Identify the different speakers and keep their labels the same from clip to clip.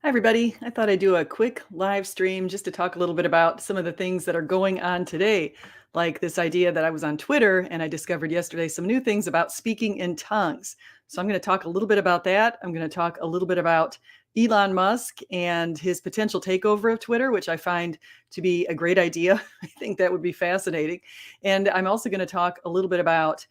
Speaker 1: Hi, everybody. I thought I'd do a quick live stream just to talk a little bit about some of the things that are going on today, like this idea that I was on Twitter and I discovered yesterday some new things about speaking in tongues. So I'm going to talk a little bit about that. I'm going to talk a little bit about Elon Musk and his potential takeover of Twitter, which I find to be a great idea. I think that would be fascinating. And I'm also going to talk a little bit about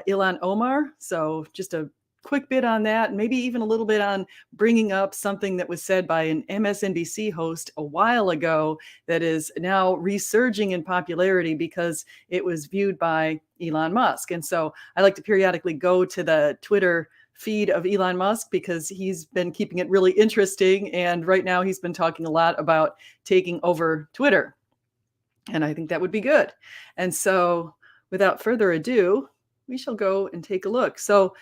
Speaker 1: Ilhan Omar. So just a quick bit on that, and maybe even a little bit on bringing up something that was said by an MSNBC host a while ago that is now resurging in popularity because it was viewed by Elon Musk. And so I like to periodically go to the Twitter feed of Elon Musk because he's been keeping it really interesting. And right now he's been talking a lot about taking over Twitter. And I think that would be good. And so without further ado, we shall go and take a look. So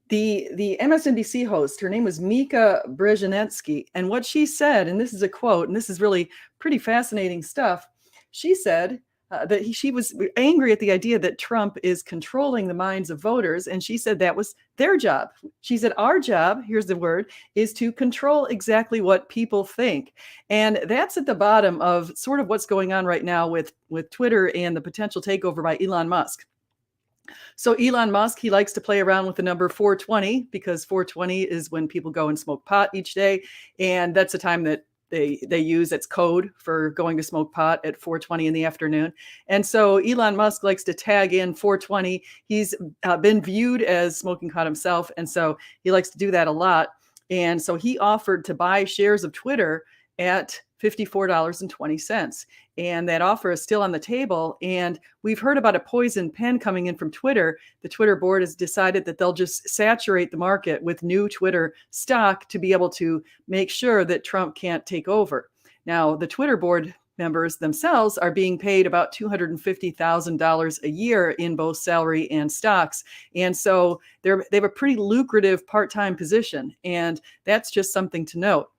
Speaker 1: the MSNBC host, her name was Mika Brzezinski, and what she said, and this is a quote, and this is really pretty fascinating stuff. She said that she was angry at the idea that Trump is controlling the minds of voters, and she said that was their job. She said, our job, here's the word, is to control exactly what people think. And that's at the bottom of sort of what's going on right now with Twitter and the potential takeover by Elon Musk. So Elon Musk, he likes to play around with the number 420 because 420 is when people go and smoke pot each day. And that's the time that they use its code for going to smoke pot at 4:20 in the afternoon. And so Elon Musk likes to tag in 4:20. He's been viewed as smoking pot himself. And so he likes to do that a lot. And so he offered to buy shares of Twitter at $54.20. And that offer is still on the table. And we've heard about a poison pen coming in from Twitter. The Twitter board has decided that they'll just saturate the market with new Twitter stock to be able to make sure that Trump can't take over. Now, the Twitter board members themselves are being paid about $250,000 a year in both salary and stocks. And so they have a pretty lucrative part-time position. And that's just something to note.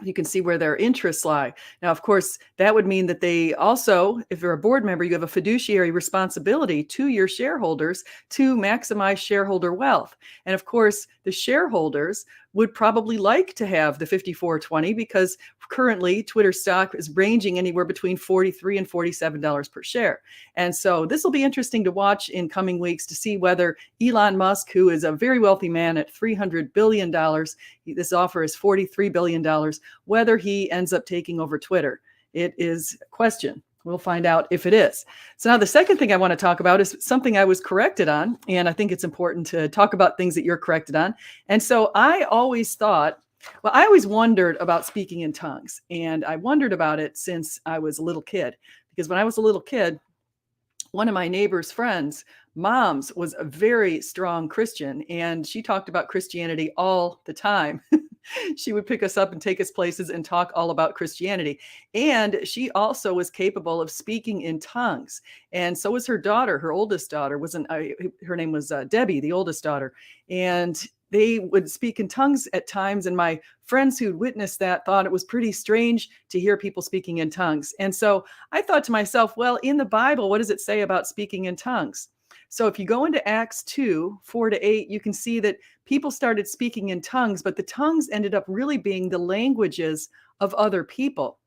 Speaker 1: You can see where their interests lie. Now, of course, that would mean that they also, if you're a board member, you have a fiduciary responsibility to your shareholders to maximize shareholder wealth. And of course, the shareholders would probably like to have the 5420 because currently Twitter stock is ranging anywhere between $43 and $47 per share. And so this will be interesting to watch in coming weeks to see whether Elon Musk, who is a very wealthy man at $300 billion, this offer is $43 billion, whether he ends up taking over Twitter. It is a question. We'll find out if it is. So now the second thing I want to talk about is something I was corrected on. And I think it's important to talk about things that you're corrected on. And so I always wondered about speaking in tongues. And I wondered about it since I was a little kid. Because when I was a little kid, one of my neighbor's friends' moms was a very strong Christian. And she talked about Christianity all the time. She would pick us up and take us places and talk all about Christianity. And she also was capable of speaking in tongues. And so was her daughter. Her oldest daughter her name was Debbie, the oldest daughter. And they would speak in tongues at times. And my friends who'd witnessed that thought it was pretty strange to hear people speaking in tongues. And so I thought to myself, well, in the Bible, what does it say about speaking in tongues? So if you go into Acts 2, 4-8, you can see that people started speaking in tongues, but the tongues ended up really being the languages of other people.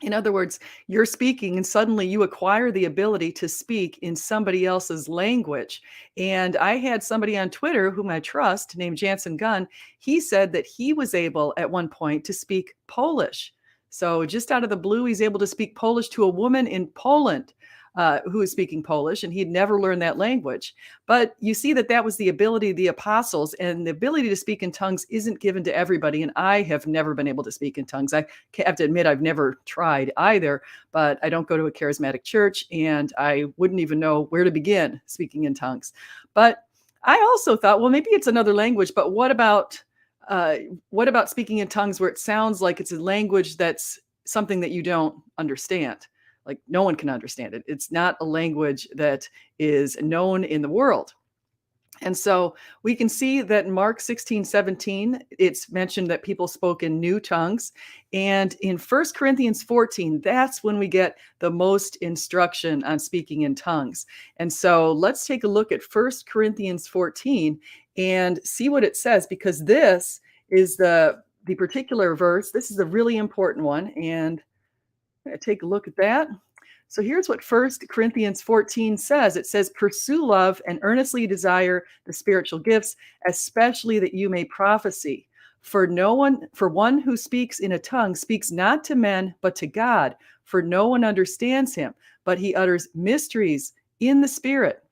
Speaker 1: In other words, you're speaking and suddenly you acquire the ability to speak in somebody else's language. And I had somebody on Twitter whom I trust named Jansen Gunn. He said that he was able at one point to speak Polish. So just out of the blue, he's able to speak Polish to a woman in Poland who is speaking Polish, and he'd never learned that language. But you see that was the ability of the apostles, and the ability to speak in tongues isn't given to everybody. And I have never been able to speak in tongues. I have to admit I've never tried either, but I don't go to a charismatic church, and I wouldn't even know where to begin speaking in tongues. But I also thought, well, maybe it's another language, but what about speaking in tongues where it sounds like it's a language that's something that you don't understand? Like no one can understand it. It's not a language that is known in the world. And so we can see that in Mark 16:17, it's mentioned that people spoke in new tongues. And in 1 Corinthians 14, that's when we get the most instruction on speaking in tongues. And so let's take a look at 1 Corinthians 14 and see what it says, because this is the the particular verse, this is a really important one, and take a look at that. So here's what 1 Corinthians 14 says. It says, pursue love and earnestly desire the spiritual gifts, especially that you may prophesy. For one who speaks in a tongue speaks not to men, but to God, for no one understands him, but he utters mysteries in the spirit.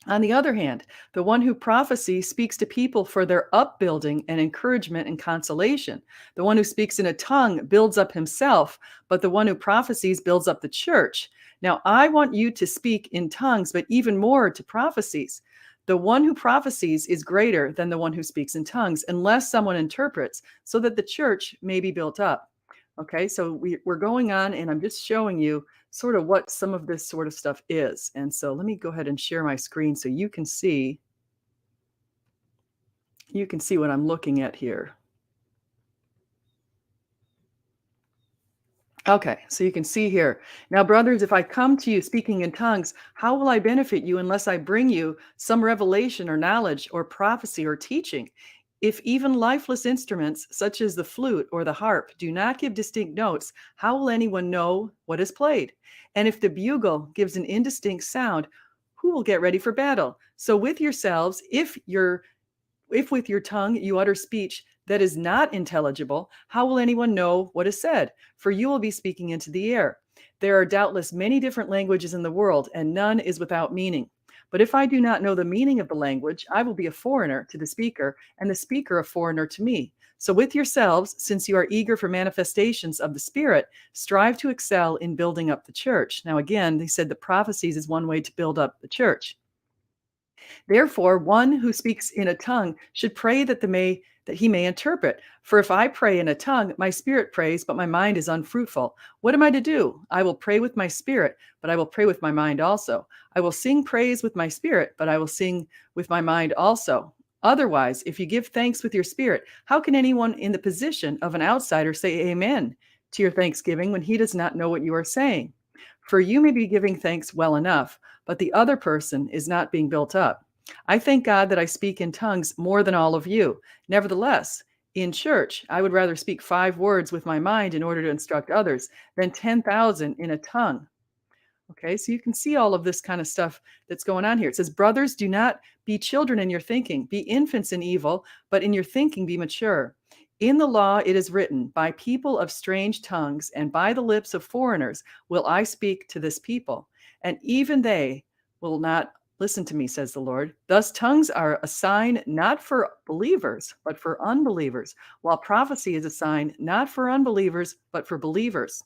Speaker 1: On the other hand, the one who prophesies speaks to people for their upbuilding and encouragement and consolation. The one who speaks in a tongue builds up himself, but the one who prophesies builds up the church. Now, I want you to speak in tongues, but even more to prophecies. The one who prophesies is greater than the one who speaks in tongues, unless someone interprets, so that the church may be built up. Okay, so we're going on, and I'm just showing you sort of what some of this sort of stuff is. And so let me go ahead and share my screen so you can see what I'm looking at here. Okay, so you can see here. Now, brothers, if I come to you speaking in tongues, how will I benefit you unless I bring you some revelation or knowledge or prophecy or teaching? If even lifeless instruments, such as the flute or the harp, do not give distinct notes, how will anyone know what is played? And if the bugle gives an indistinct sound, who will get ready for battle? So with yourselves, if with your tongue you utter speech that is not intelligible, how will anyone know what is said? For you will be speaking into the air. There are doubtless many different languages in the world, and none is without meaning. But if I do not know the meaning of the language, I will be a foreigner to the speaker, and the speaker a foreigner to me. So with yourselves, since you are eager for manifestations of the Spirit, strive to excel in building up the church. Now, again, they said that prophecies is one way to build up the church. Therefore, one who speaks in a tongue should pray that he may interpret. For if I pray in a tongue, my spirit prays, but my mind is unfruitful. What am I to do? I will pray with my spirit, but I will pray with my mind also. I will sing praise with my spirit, but I will sing with my mind also. Otherwise, if you give thanks with your spirit, how can anyone in the position of an outsider say amen to your thanksgiving when he does not know what you are saying? For you may be giving thanks well enough, but the other person is not being built up. I thank God that I speak in tongues more than all of you. Nevertheless, in church, I would rather speak 5 words with my mind in order to instruct others than 10,000 in a tongue. Okay, so you can see all of this kind of stuff that's going on here. It says, brothers, do not be children in your thinking, be infants in evil, but in your thinking be mature. In the law it is written, by people of strange tongues and by the lips of foreigners will I speak to this people, and even they will not listen to me, says the Lord. Thus, tongues are a sign not for believers, but for unbelievers, while prophecy is a sign not for unbelievers, but for believers.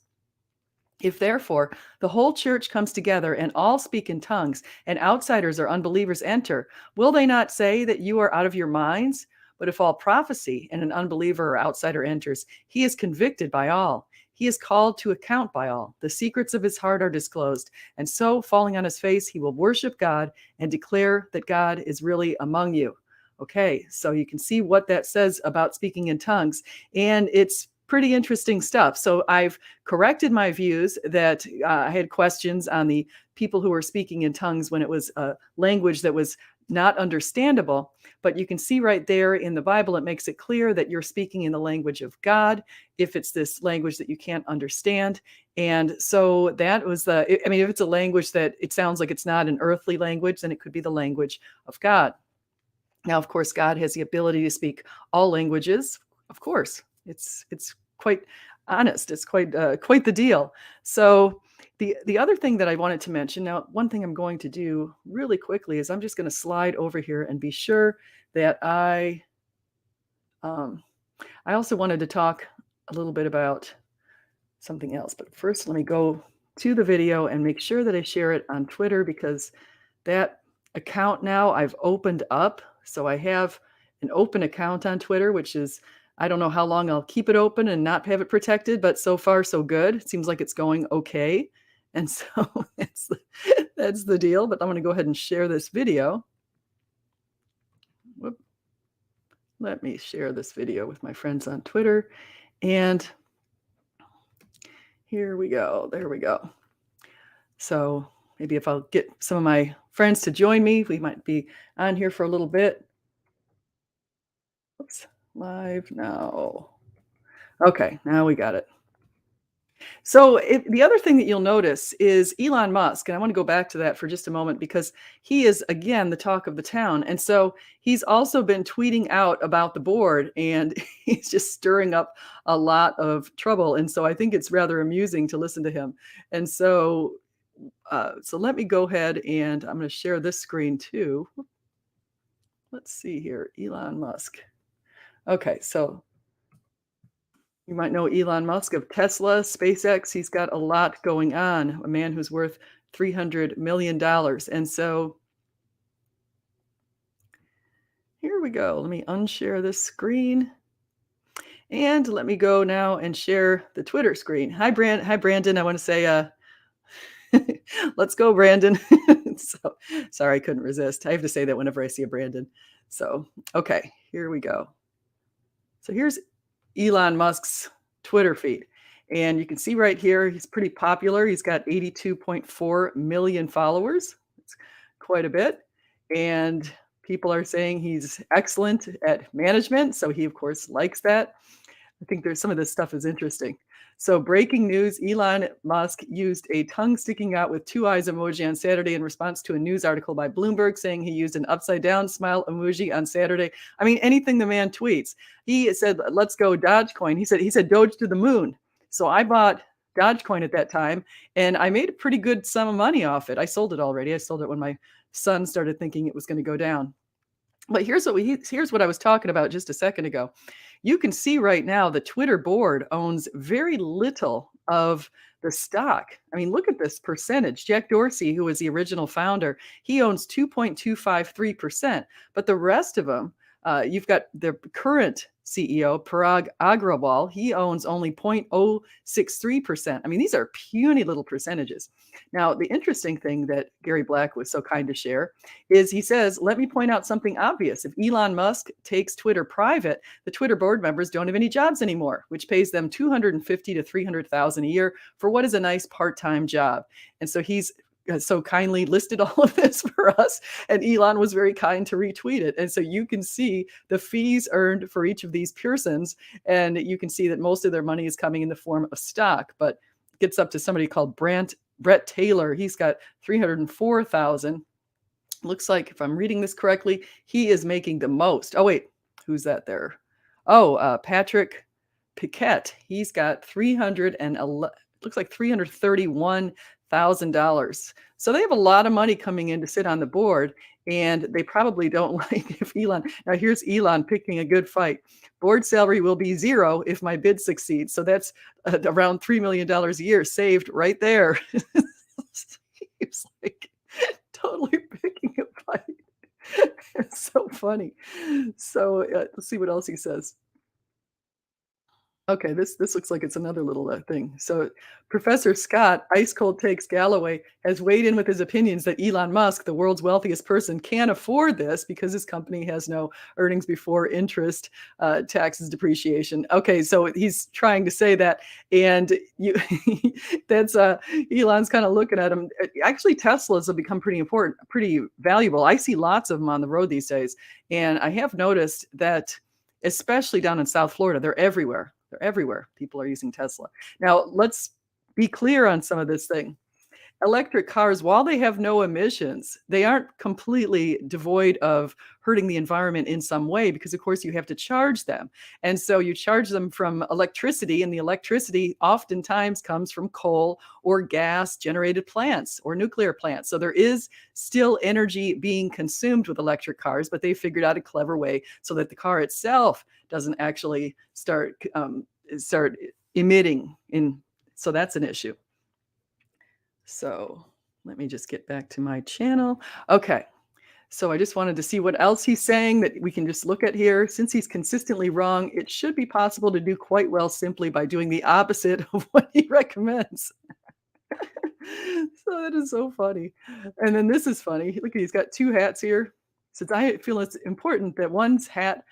Speaker 1: If therefore the whole church comes together and all speak in tongues, and outsiders or unbelievers enter, will they not say that you are out of your minds? But if all prophesy and an unbeliever or outsider enters, he is convicted by all. He is called to account by all. The secrets of his heart are disclosed. And so, falling on his face, he will worship God and declare that God is really among you. Okay, so you can see what that says about speaking in tongues. And it's pretty interesting stuff. So I've corrected my views that I had questions on the people who were speaking in tongues when it was a language that was not understandable. But you can see right there in the Bible, it makes it clear that you're speaking in the language of God if it's this language that you can't understand. And so that was I mean, if it's a language that it sounds like it's not an earthly language, then it could be the language of God. Now, of course, God has the ability to speak all languages. Of course, it's quite honest. It's quite the deal. So the other thing that I wanted to mention now, one thing I'm going to do really quickly is I'm just going to slide over here and be sure that um, I also wanted to talk a little bit about something else. But first, let me go to the video and make sure that I share it on Twitter because that account now I've opened up. So I have an open account on Twitter, which is, I don't know how long I'll keep it open and not have it protected, but so far so good. It seems like it's going okay. And so that's the deal. But I'm going to go ahead and share this video. Whoop. Let me share this video with my friends on Twitter. And here we go. There we go. So maybe if I'll get some of my friends to join me, we might be on here for a little bit. Oops. Live now. Okay, now we got it. So the other thing that you'll notice is Elon Musk, and I want to go back to that for just a moment because he is again the talk of the town, and so he's also been tweeting out about the board, and he's just stirring up a lot of trouble, and so I think it's rather amusing to listen to him. And so let me go ahead and I'm going to share this screen too. Let's see here, Elon Musk. Okay, so you might know Elon Musk of Tesla, SpaceX. He's got a lot going on, a man who's worth $300 million. And so here we go. Let me unshare this screen. And let me go now and share the Twitter screen. Hi, Brandon. I want to say, let's go, Brandon. So sorry, I couldn't resist. I have to say that whenever I see a Brandon. So, okay, here we go. So here's Elon Musk's Twitter feed. And you can see right here, he's pretty popular. He's got 82.4 million followers. It's quite a bit. And people are saying he's excellent at management. So he, of course, likes that. I think there's some of this stuff is interesting. So, breaking news, Elon Musk used a tongue sticking out with two eyes emoji on Saturday in response to a news article by Bloomberg saying he used an upside down smile emoji on Saturday. I mean, anything the man tweets. He said, "Let's go Dogecoin." He said Doge to the moon. So I bought Dogecoin at that time and I made a pretty good sum of money off it. I sold it already. I sold it when my son started thinking it was going to go down. But here's what I was talking about just a second ago. You can see right now the Twitter board owns very little of the stock. I mean, look at this percentage. Jack Dorsey, who was the original founder, he owns 2.253%. But the rest of them, you've got the current CEO, Parag Agrawal, he owns only 0.063%. I mean, these are puny little percentages. Now, the interesting thing that Gary Black was so kind to share is he says, let me point out something obvious. If Elon Musk takes Twitter private, the Twitter board members don't have any jobs anymore, which pays them 250 to 300,000 a year for what is a nice part-time job. And so he's so kindly listed all of this for us, and Elon was very kind to retweet it. And so you can see the fees earned for each of these persons, and you can see that most of their money is coming in the form of stock. But it gets up to somebody called Brett Taylor. He's got 304,000. Looks like, if I'm reading this correctly, he is making the most. Oh, wait, who's that there? Oh, Patrick Piquet. He's got 311, looks like $331,000. So they have a lot of money coming in to sit on the board, and they probably don't like if Elon. Now, here's Elon picking a good fight. Board salary will be zero if my bid succeeds. So that's around $3 million a year saved right there. Seems like totally picking a fight. It's so funny. So let's see what else he says. Okay, this looks like it's another little thing. So Professor Scott, Ice Cold Takes Galloway, has weighed in with his opinions that Elon Musk, the world's wealthiest person, can't afford this because his company has no earnings before interest, taxes, depreciation. Okay, so he's trying to say that, and you, that's Elon's kind of looking at him. Actually, Teslas have become pretty important, pretty valuable. I see lots of them on the road these days, and I have noticed that, especially down in South Florida, they're everywhere. They're everywhere. People are using Tesla. Now, let's be clear on some of this thing. Electric cars, while they have no emissions, they aren't completely devoid of hurting the environment in some way because, of course, you have to charge them. And so you charge them from electricity, and the electricity oftentimes comes from coal or gas generated plants or nuclear plants. So there is still energy being consumed with electric cars, but they figured out a clever way so that the car itself doesn't actually start emitting. So that's an issue. So let me just get back to my channel. Okay. So I just wanted to see what else he's saying that we can just look at here. Since he's consistently wrong, it should be possible to do quite well simply by doing the opposite of what he recommends. So that is so funny. And then this is funny. Look, he's got two hats here. Since I feel it's important that one's hat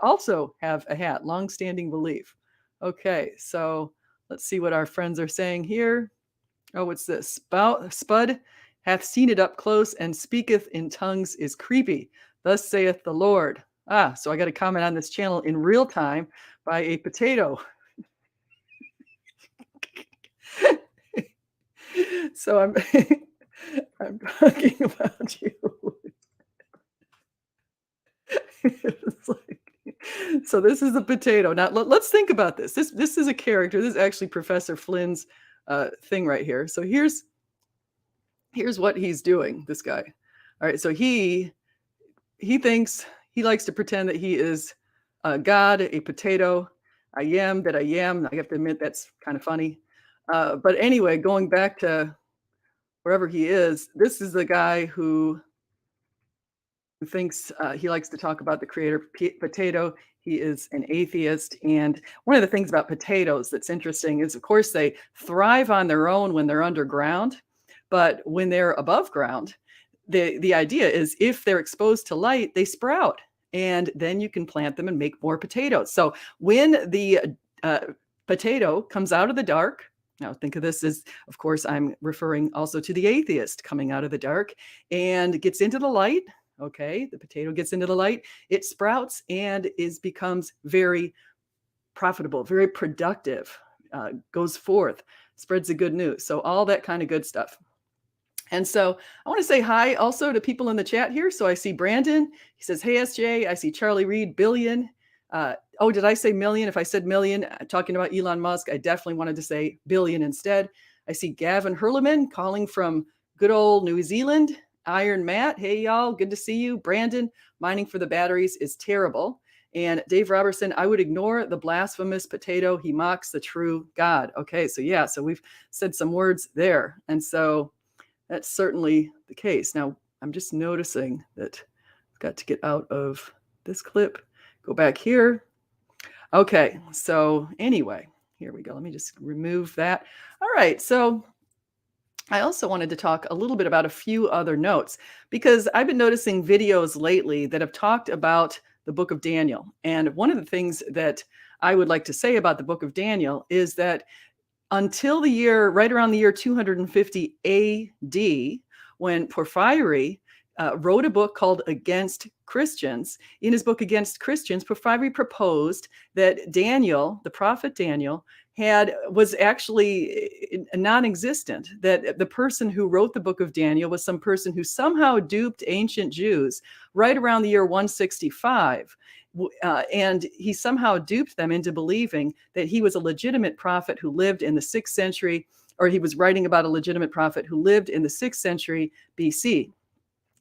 Speaker 1: also have a hat, long-standing belief. Okay, so let's see what our friends are saying here. Oh, what's this? Spud hath seen it up close and speaketh in tongues is creepy. Thus saith the Lord. So I got a comment on this channel in real time by a potato. So I'm I'm talking about you. It's like so this is a potato. Now let's think about this. This is a character. This is actually Professor Flynn's thing right here. So here's what he's doing, this guy. All right, so he thinks he likes to pretend that he is God, a potato. I am that I am. I have to admit that's kind of funny. But anyway, going back to wherever he is, this is the guy who thinks he likes to talk about the creator potato. He is an atheist. And one of the things about potatoes that's interesting is, of course, they thrive on their own when they're underground. But when they're above ground, the idea is if they're exposed to light, they sprout. And then you can plant them and make more potatoes. So when the uh, potato comes out of the dark, now think of this as, of course, I'm referring also to the atheist coming out of the dark and gets into the light. Okay, the potato gets into the light, it sprouts and becomes very profitable, very productive, goes forth, spreads the good news. So all that kind of good stuff. And so I want to say hi also to people in the chat here. So I see Brandon. He says, "Hey, SJ." I see Charlie Reed, billion. Oh, did I say million? If I said million, talking about Elon Musk, I definitely wanted to say billion instead. I see Gavin Hurleman calling from good old New Zealand. Iron Matt, hey, y'all. Good to see you. Brandon, mining for the batteries is terrible. And Dave Robertson, I would ignore the blasphemous potato. He mocks the true God. Okay, so yeah, so we've said some words there. And so that's certainly the case. Now, I'm just noticing that I've got to get out of this clip, go back here. Okay, so anyway, here we go. Let me just remove that. All right, so I also wanted to talk a little bit about a few other notes because I've been noticing videos lately that have talked about the book of Daniel. And one of the things that I would like to say about the book of Daniel is that until the year, right around the year 250 AD, when Porphyry wrote a book called Against Christians. In his book Against Christians, Porphyry proposed that Daniel, the prophet Daniel, was actually non-existent, that the person who wrote the book of Daniel was some person who somehow duped ancient Jews right around the year 165. And he somehow duped them into believing that he was a legitimate prophet who lived in the 6th century, or he was writing about a legitimate prophet who lived in the 6th century BC.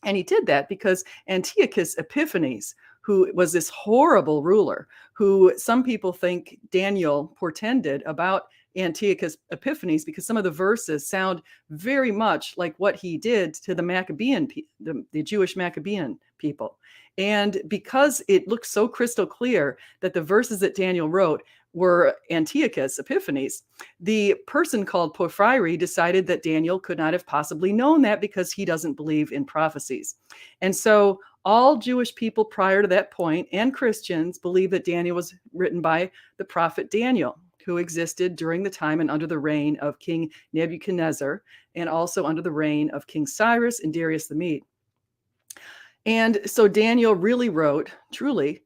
Speaker 1: And he did that because Antiochus Epiphanes, who was this horrible ruler, who some people think Daniel portended about Antiochus Epiphanes, because some of the verses sound very much like what he did to the Maccabean, the Jewish Maccabean people. And because it looks so crystal clear that the verses that Daniel wrote were Antiochus Epiphanes, the person called Porphyry decided that Daniel could not have possibly known that because he doesn't believe in prophecies. And so all Jewish people prior to that point and Christians believe that Daniel was written by the prophet Daniel, who existed during the time and under the reign of King Nebuchadnezzar, and also under the reign of King Cyrus and Darius the Mede. And so Daniel really wrote, truly,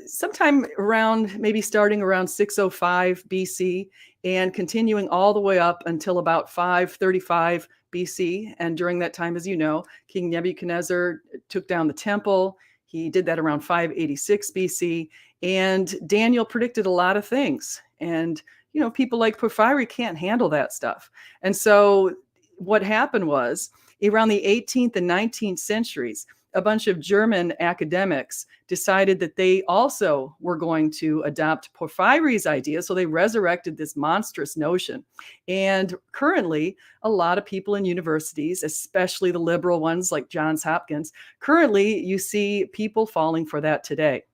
Speaker 1: sometime around, maybe starting around 605 BC and continuing all the way up until about 535 BC. And during that time, as you know, King Nebuchadnezzar took down the temple. He did that around 586 BC. And Daniel predicted a lot of things. And, you know, people like Porphyry can't handle that stuff. And so what happened was around the 18th and 19th centuries, a bunch of German academics decided that they also were going to adopt Porphyry's idea. So they resurrected this monstrous notion. And currently, a lot of people in universities, especially the liberal ones like Johns Hopkins, currently you see people falling for that today.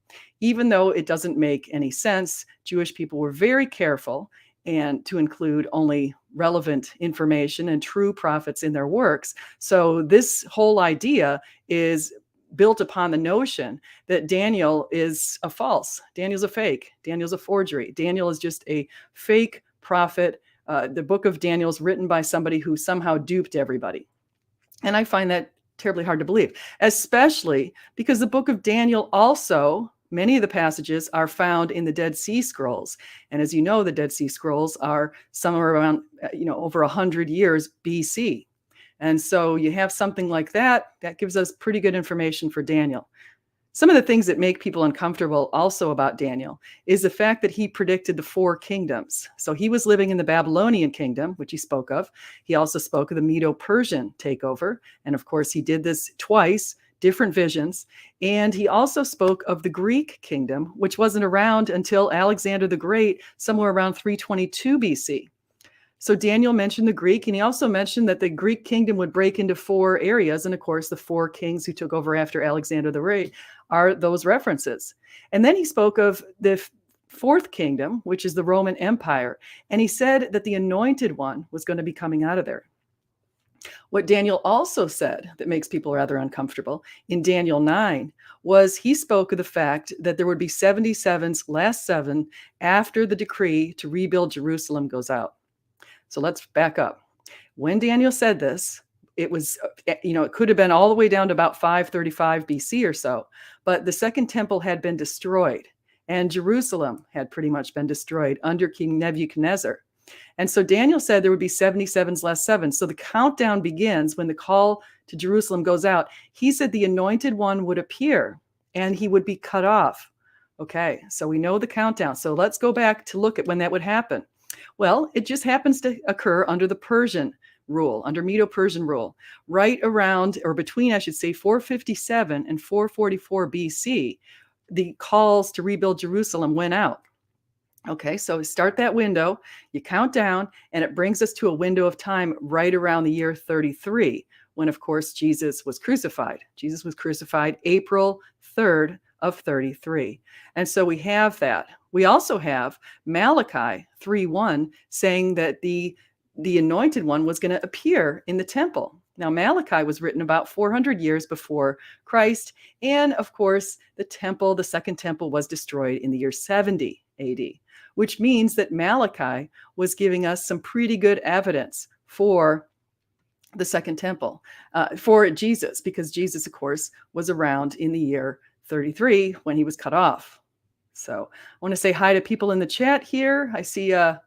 Speaker 1: Even though it doesn't make any sense, Jewish people were very careful and to include only relevant information and true prophets in their works. So this whole idea is built upon the notion that Daniel is a false, Daniel's a fake, Daniel's a forgery. Daniel is just a fake prophet. The book of Daniel is written by somebody who somehow duped everybody. And I find that Terribly hard to believe, especially because the book of Daniel also, many of the passages are found in the Dead Sea Scrolls. And as you know, the Dead Sea Scrolls are somewhere around, over 100 years BC. And so you have something like that, that gives us pretty good information for Daniel. Some of the things that make people uncomfortable also about Daniel is the fact that he predicted the 4 kingdoms. So he was living in the Babylonian kingdom, which he spoke of. He also spoke of the Medo-Persian takeover. And of course, he did this twice, different visions. And he also spoke of the Greek kingdom, which wasn't around until Alexander the Great, somewhere around 322 BC. So Daniel mentioned the Greek, and he also mentioned that the Greek kingdom would break into 4 areas. And of course, the 4 kings who took over after Alexander the Great are those references. And then he spoke of the 4th kingdom, which is the Roman Empire. And he said that the anointed one was going to be coming out of there. What Daniel also said that makes people rather uncomfortable in Daniel 9 was he spoke of the fact that there would be 77's last 7 after the decree to rebuild Jerusalem goes out. So let's back up. When Daniel said this, it was, it could have been all the way down to about 535 BC or so, but the second temple had been destroyed and Jerusalem had pretty much been destroyed under King Nebuchadnezzar. And so Daniel said there would be 77's last 7. So the countdown begins when the call to Jerusalem goes out. He said the anointed one would appear and he would be cut off. Okay, so we know the countdown. So let's go back to look at when that would happen. Well, it just happens to occur under the Persian rule, under Medo-Persian rule, right around, or between, I should say, 457 and 444 BC, the calls to rebuild Jerusalem went out. Okay, so start that window, you count down, and it brings us to a window of time right around the year 33, when, of course, Jesus was crucified. Jesus was crucified April 3rd of 33. And so we have that. We also have Malachi 3:1 saying that the anointed one was going to appear in the temple. Now, Malachi was written about 400 years before Christ. And of course, the second temple was destroyed in the year 70 AD, which means that Malachi was giving us some pretty good evidence for the second temple, for Jesus, because Jesus, of course, was around in the year 33 when he was cut off. So I want to say hi to people in the chat here. I see, am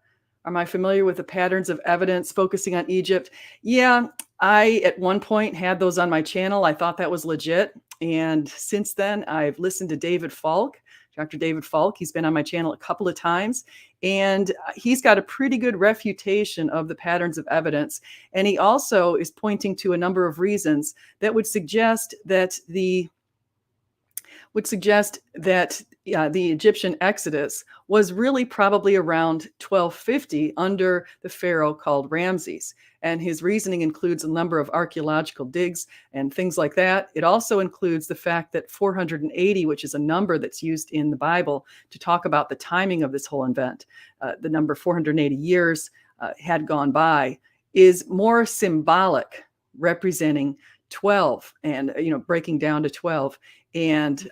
Speaker 1: I familiar with the patterns of evidence focusing on Egypt? Yeah, I at one point had those on my channel. I thought that was legit. And since then, I've listened to David Falk, Dr. David Falk. He's been on my channel a couple of times, and he's got a pretty good refutation of the patterns of evidence. And he also is pointing to a number of reasons that would suggest that the Egyptian exodus was really probably around 1250 under the pharaoh called Ramses. And his reasoning includes a number of archaeological digs and things like that. It also includes the fact that 480, which is a number that's used in the Bible to talk about the timing of this whole event, the number 480 years had gone by, is more symbolic, representing 12 and, breaking down to 12. And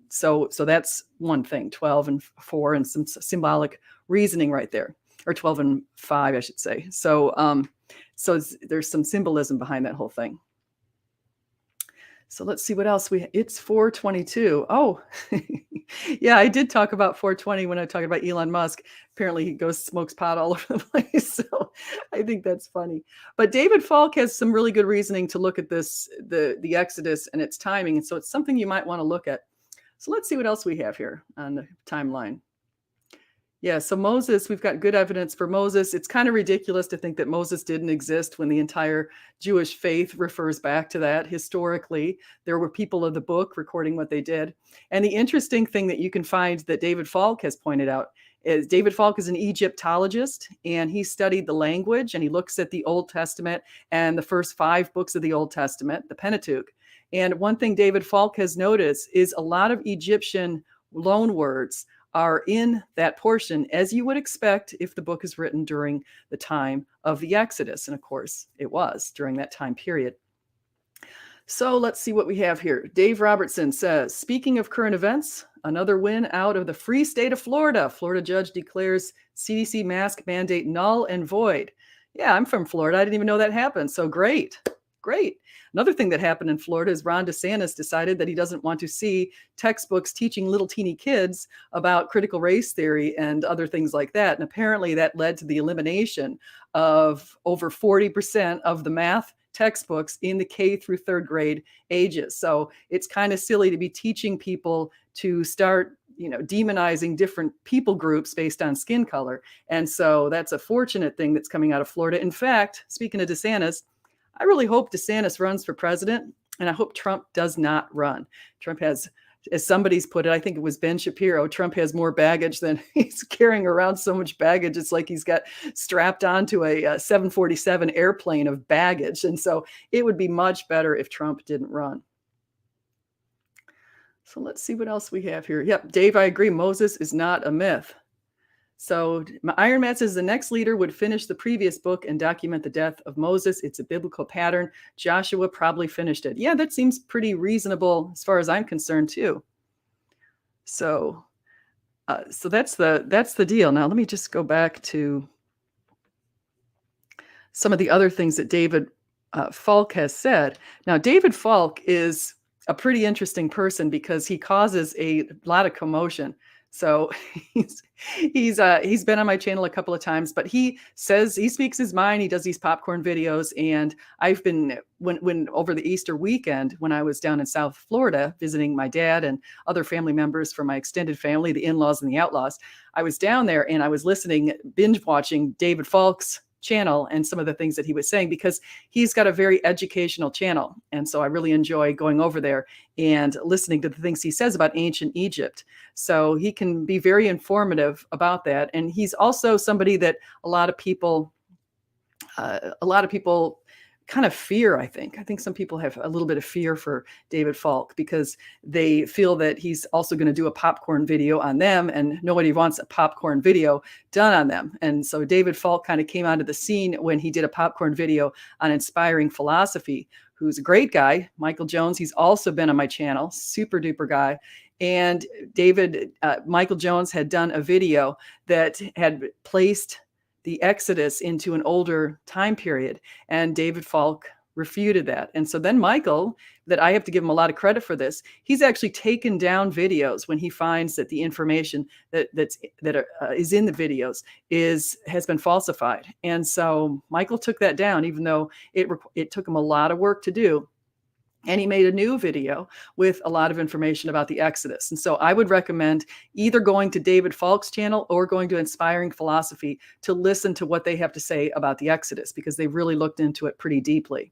Speaker 1: so that's one thing, 12 and 4 and some symbolic reasoning right there, or 12 and 5, I should say. So there's some symbolism behind that whole thing. So let's see what else it's 422. Oh, yeah, I did talk about 420 when I talked about Elon Musk. Apparently he smokes pot all over the place. So I think that's funny. But David Falk has some really good reasoning to look at this, the Exodus and its timing. And so it's something you might want to look at. So let's see what else we have here on the timeline. Yeah, so Moses, we've got good evidence for Moses. It's kind of ridiculous to think that Moses didn't exist when the entire Jewish faith refers back to that. Historically, there were people of the book recording what they did. And the interesting thing that you can find that David Falk has pointed out is David Falk is an Egyptologist, and he studied the language, and he looks at the Old Testament and the first 5 books of the Old Testament, the Pentateuch. And one thing David Falk has noticed is a lot of Egyptian loan words are in that portion, as you would expect if the book is written during the time of the Exodus. And of course, it was during that time period. So let's see what we have here. Dave Robertson says, speaking of current events, another win out of the free state of Florida. Florida judge declares CDC mask mandate null and void. Yeah, I'm from Florida. I didn't even know that happened. So great. Great. Another thing that happened in Florida is Ron DeSantis decided that he doesn't want to see textbooks teaching little teeny kids about critical race theory and other things like that. And apparently that led to the elimination of over 40% of the math textbooks in the K through third grade ages. So it's kind of silly to be teaching people to start demonizing different people groups based on skin color. And so that's a fortunate thing that's coming out of Florida. In fact, speaking of DeSantis, I really hope DeSantis runs for president, and I hope Trump does not run. Trump has, as somebody's put it, I think it was Ben Shapiro, Trump has more baggage than he's carrying around so much baggage. It's like he's got strapped onto a 747 airplane of baggage. And so it would be much better if Trump didn't run. So let's see what else we have here. Yep, Dave, I agree. Moses is not a myth. So Iron Man says the next leader would finish the previous book and document the death of Moses. It's a biblical pattern. Joshua probably finished it. Yeah, that seems pretty reasonable as far as I'm concerned too. So that's the deal. Now let me just go back to some of the other things that David Falk has said. Now David Falk is a pretty interesting person because he causes a lot of commotion. So he's been on my channel a couple of times, but he says he speaks his mind. He does these popcorn videos, and I've been when over the Easter weekend when I was down in South Florida visiting my dad and other family members from my extended family, the in-laws and the outlaws. I was down there and I was listening, binge watching David Falk's channel and some of the things that he was saying because he's got a very educational channel. And so I really enjoy going over there and listening to the things he says about ancient Egypt. So he can be very informative about that. And he's also somebody that a lot of people kind of fear, I think. I think some people have a little bit of fear for David Falk because they feel that he's also going to do a popcorn video on them, and nobody wants a popcorn video done on them. And so David Falk kind of came onto the scene when he did a popcorn video on inspiring philosophy, who's a great guy. Michael Jones, he's also been on my channel, super duper guy. And Michael Jones had done a video that had placed the Exodus into an older time period. And David Falk refuted that. And so then Michael, that I have to give him a lot of credit for this, he's actually taken down videos when he finds that the information that is in the videos has been falsified. And so Michael took that down, even though it took him a lot of work to do. And he made a new video with a lot of information about the Exodus. And so I would recommend either going to David Falk's channel or going to Inspiring Philosophy to listen to what they have to say about the Exodus, because they really looked into it pretty deeply.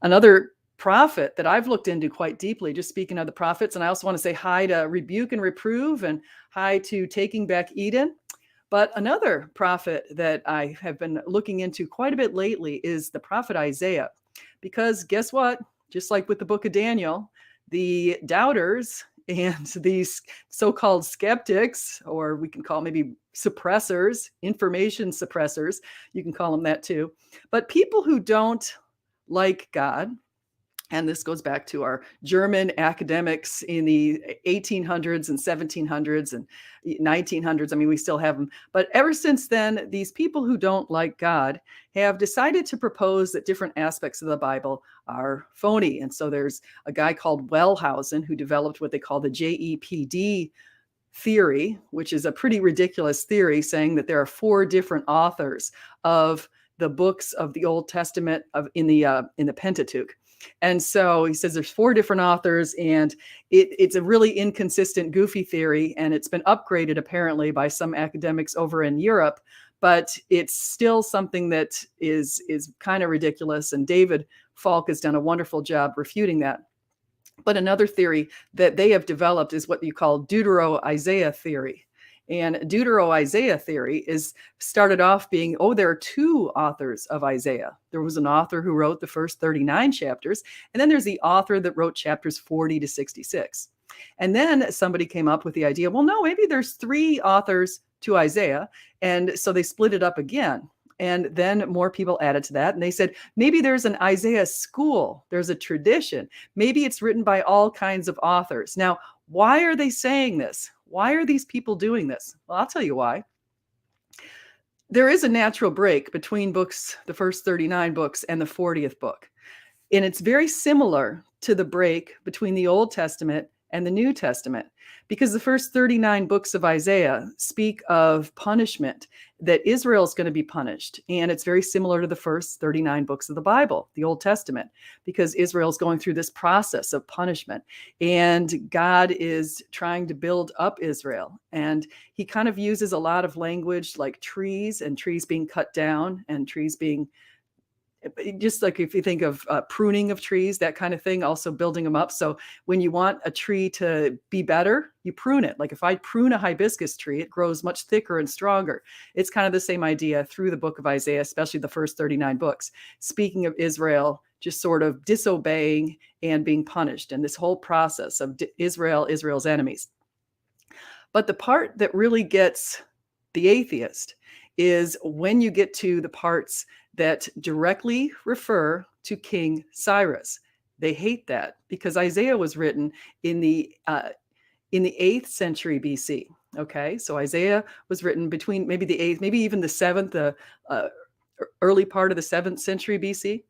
Speaker 1: Another prophet that I've looked into quite deeply, just speaking of the prophets, and I also want to say hi to Rebuke and Reprove and hi to Taking Back Eden. But another prophet that I have been looking into quite a bit lately is the prophet Isaiah. Because guess what? Just like with the book of Daniel, the doubters and these so-called skeptics, or we can call maybe suppressors, information suppressors, you can call them that too. But people who don't like God, and this goes back to our German academics in the 1800s and 1700s and 1900s. I mean, we still have them. But ever since then, these people who don't like God have decided to propose that different aspects of the Bible are phony. And so there's a guy called Wellhausen who developed what they call the Jepd theory, which is a pretty ridiculous theory, saying that there are 4 different authors of the books of the Old Testament in the Pentateuch. And so he says there's 4 different authors, and it's a really inconsistent, goofy theory, and it's been upgraded apparently by some academics over in Europe, but it's still something that is kind of ridiculous. And David Falk has done a wonderful job refuting that. But another theory that they have developed is what you call Deutero-Isaiah theory. And Deutero-Isaiah theory started off being, there are 2 authors of Isaiah. There was an author who wrote the first 39 chapters, and then there's the author that wrote chapters 40 to 66. And then somebody came up with the idea, well, no, maybe there's 3 authors to Isaiah. And so they split it up again. And then more people added to that. And they said, maybe there's an Isaiah school. There's a tradition. Maybe it's written by all kinds of authors. Now, why are they saying this? Why are these people doing this? Well, I'll tell you why. There is a natural break between books, the first 39 books and the 40th book. And it's very similar to the break between the Old Testament and the New Testament, because the first 39 books of Isaiah speak of punishment, that Israel is going to be punished. And it's very similar to the first 39 books of the Bible, the Old Testament, because Israel is going through this process of punishment. And God is trying to build up Israel. And he kind of uses a lot of language like trees, and trees being cut down, and trees being, just like if you think of pruning of trees, that kind of thing, also building them up. So when you want a tree to be better, you prune it. Like if I prune a hibiscus tree, it grows much thicker and stronger. It's kind of the same idea through the book of Isaiah, especially the first 39 books, speaking of Israel just sort of disobeying and being punished, and this whole process of Israel's enemies. But the part that really gets the atheist is when you get to the parts that directly refer to King Cyrus. They hate that because Isaiah was written in the 8th century BC. Okay, so Isaiah was written between maybe the 8th, maybe even the 7th, early part of the 7th century BC,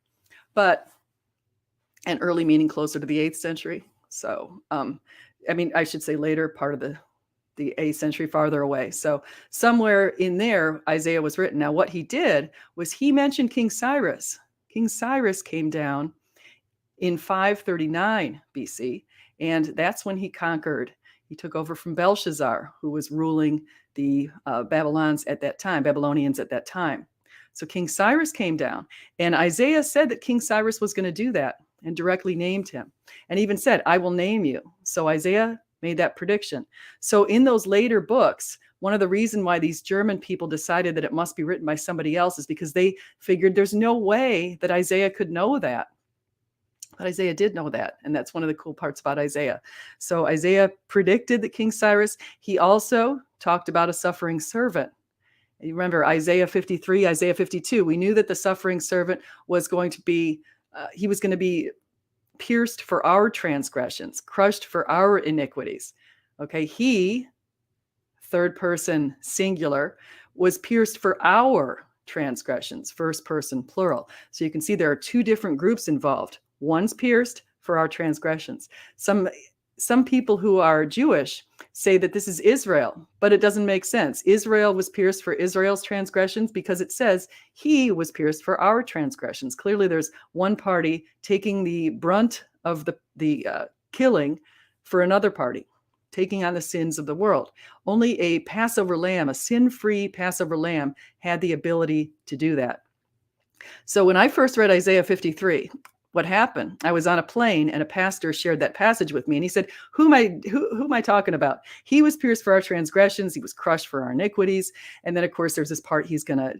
Speaker 1: and early meaning closer to the 8th century. So, I mean, I should say later part of the 8th century, farther away. So somewhere in there, Isaiah was written. Now, what he did was he mentioned King Cyrus. King Cyrus came down in 539 BC, and that's when he conquered. He took over from Belshazzar, who was ruling the Babylonians at that time. So King Cyrus came down, and Isaiah said that King Cyrus was going to do that, and directly named him, and even said, "I will name you." So Isaiah made that prediction. So in those later books, one of the reasons why these German people decided that it must be written by somebody else is because they figured there's no way that Isaiah could know that. But Isaiah did know that, and that's one of the cool parts about Isaiah. So Isaiah predicted that King Cyrus, he also talked about a suffering servant. You remember Isaiah 53, Isaiah 52, we knew that the suffering servant was going to be, he was going to be pierced for our transgressions, crushed for our iniquities. Okay, he, third person singular, was pierced for our transgressions, first person plural. So you can see there are two different groups involved. One's pierced for our transgressions. Some people who are Jewish say that this is Israel, but it doesn't make sense. Israel was pierced for Israel's transgressions because it says he was pierced for our transgressions. Clearly, there's one party taking the brunt of the killing for another party, taking on the sins of the world. Only a Passover lamb, a sin-free Passover lamb, had the ability to do that. So when I first read Isaiah 53, what happened? I was on a plane, and a pastor shared that passage with me, and he said, who am I talking about? He was pierced for our transgressions, he was crushed for our iniquities. And then of course there's this part, he's gonna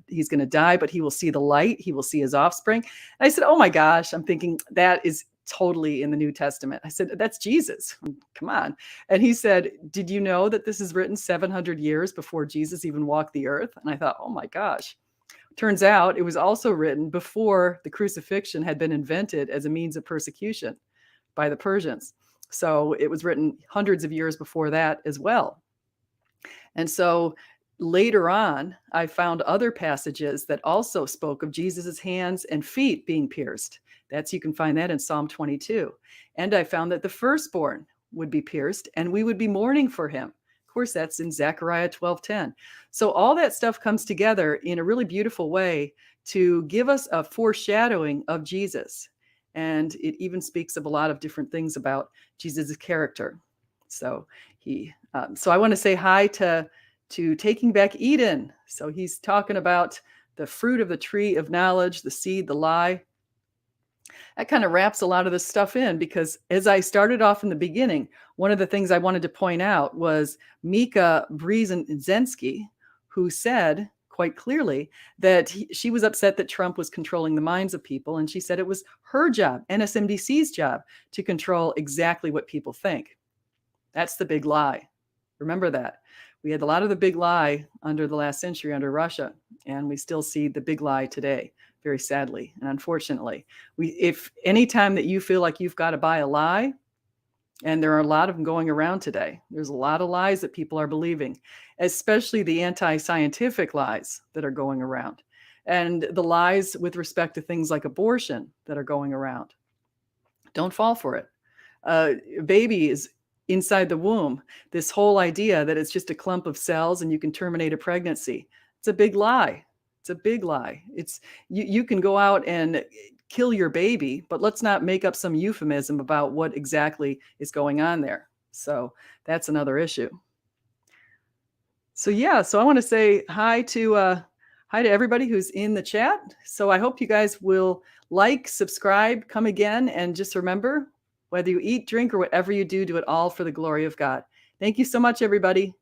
Speaker 1: die, but he will see the light, he will see his offspring. And I said, oh my gosh, I'm thinking that is totally in the New Testament. I said, that's Jesus, come on. And he said, did you know that this is written 700 years before Jesus even walked the earth? And I thought, oh my gosh. Turns out it was also written before the crucifixion had been invented as a means of persecution by the Persians. So it was written hundreds of years before that as well. And so later on, I found other passages that also spoke of Jesus's hands and feet being pierced. You can find that in Psalm 22. And I found that the firstborn would be pierced, and we would be mourning for him. Of course, that's in Zechariah 12:10. So all that stuff comes together in a really beautiful way to give us a foreshadowing of Jesus. And it even speaks of a lot of different things about Jesus' character. So so I want to say hi to Taking Back Eden. So he's talking about the fruit of the tree of knowledge, the seed, the lie. That kind of wraps a lot of this stuff in, because as I started off in the beginning, one of the things I wanted to point out was Mika Brzezinski, who said quite clearly that she was upset that Trump was controlling the minds of people. And she said it was her job, MSNBC's job, to control exactly what people think. That's the big lie. Remember that. We had a lot of the big lie under the last century under Russia, and we still see the big lie today, very sadly and unfortunately. If any time that you feel like you've got to buy a lie, and there are a lot of them going around today, there's a lot of lies that people are believing, especially the anti-scientific lies that are going around, and the lies with respect to things like abortion that are going around. Don't fall for it. A baby is inside the womb. This whole idea that it's just a clump of cells and you can terminate a pregnancy. It's a big lie. It's a big lie. It's you can go out and kill your baby, but let's not make up some euphemism about what exactly is going on there. So that's another issue. So yeah, so I want to say hi to everybody who's in the chat. So I hope you guys will like, subscribe, come again, and just remember, whether you eat, drink, or whatever you do, do it all for the glory of God. Thank you so much, everybody.